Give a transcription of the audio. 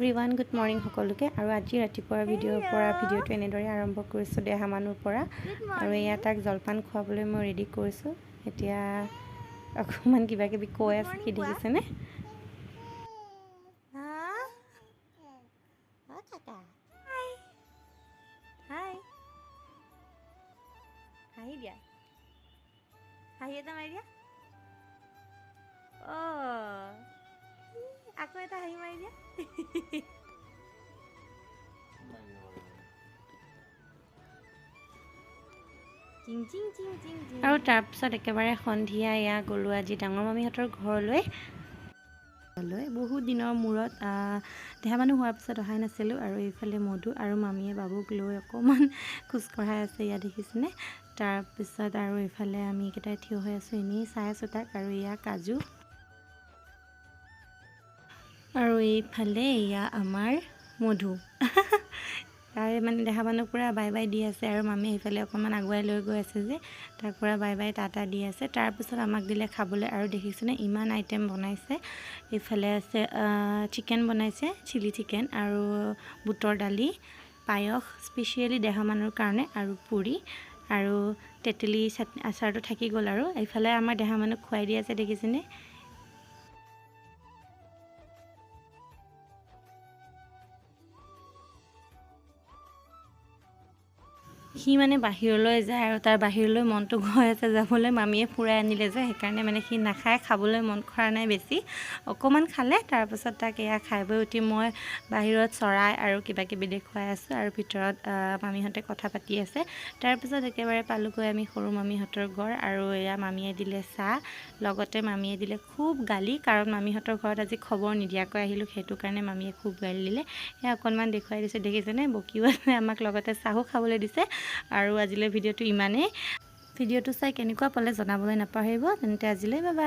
Everyone good morning সকলোকে আৰু আজি ৰাতিপুৱাৰ ভিডিঅ'টো এনেদৰে আৰম্ভ কৰিছোঁ দেহামানুৰ পৰা আৰু এয়া তাক জলপান খুৱাবলৈ মই ৰেডি কৰিছোঁ। এতিয়া অকণমান কিবা কিবি কৈ আছে, কি দেখিছেনে? হাঁহি দিয়া, হাঁহি এটা মাৰি দিয়া। আকৌ এটা হাঁহি মাৰি দিয়া। আৰু তাৰপিছত একেবাৰে সন্ধিয়া এয়া গ'লোঁ আজি ডাঙৰ মামীহঁতৰ ঘৰলৈ। বহুত দিনৰ মূৰত দেহামানু হোৱাৰ পিছত অহাই নাছিলোঁ। আৰু এইফালে মধু আৰু মামীয়ে বাবুক লৈ অকণমান খোজকঢ়াই আছে, ইয়াত দেখিছেনে? তাৰপিছত আৰু এইফালে আমি এইকেইটাই থিয় হৈ আছোঁ, এনেই চাই আছোঁ তাক। আৰু এয়া কাজু আৰু এইফালে এয়া আমাৰ মধু তাৰে মানে দেহামানুক পূৰা বাই বাই দি আছে। আৰু মামী সেইফালে অকণমান আগুৱাই লৈ গৈ আছে যে তাক পূৰা বাই বাই টাটা দি আছে। তাৰপিছত আমাক দিলে খাবলৈ। আৰু দেখিছেনে ইমান আইটেম বনাইছে। এইফালে আছে চিকেন বনাইছে, চিলি চিকেন আৰু বুটৰ দালি, পায়স স্পেচিয়েলি দেহামানুৰ কাৰণে, আৰু পুৰি আৰু তেতেলী আচাৰটো থাকি গ'ল। আৰু এইফালে আমাৰ দেহামানুক খুৱাই দি আছে, দেখিছেনে? সি মানে বাহিৰলৈ যায় আৰু তাৰ বাহিৰলৈ মনটো গৈ আছে যাবলৈ। মামীয়ে ফুৰাই আনিলে যে সেইকাৰণে মানে সি নাখায়, খাবলৈ মন কৰা নাই বেছি, অকণমান খালে। তাৰপাছত তাক এয়া খাই বৈ উঠি মই বাহিৰত চৰাই আৰু কিবা কিবি দেখুৱাই আছোঁ আৰু ভিতৰত মামীহঁতে কথা পাতি আছে। তাৰপিছত একেবাৰে পালোঁগৈ আমি সৰু মামীহঁতৰ ঘৰ। আৰু এয়া মামীয়ে দিলে চাহ, লগতে মামীয়ে দিলে খুব গালি, কাৰণ মামীহঁতৰ ঘৰত আজি খবৰ নিদিয়াকৈ আহিলোঁ, সেইটো কাৰণে মামীয়ে খুব গালি দিলে। সেয়া অকণমান দেখুৱাই দিছে, দেখিছেনে? বকিও আছে আমাক, লগতে চাহো খাবলৈ দিছে। আৰু আজিলৈ ভিডিঅ'টো ইমানেই। ভিডিঅ'টো চাই কেনেকুৱা পালে জনাবলৈ নাপাহৰিব। তেন্তে আজিলৈ বাই বাই।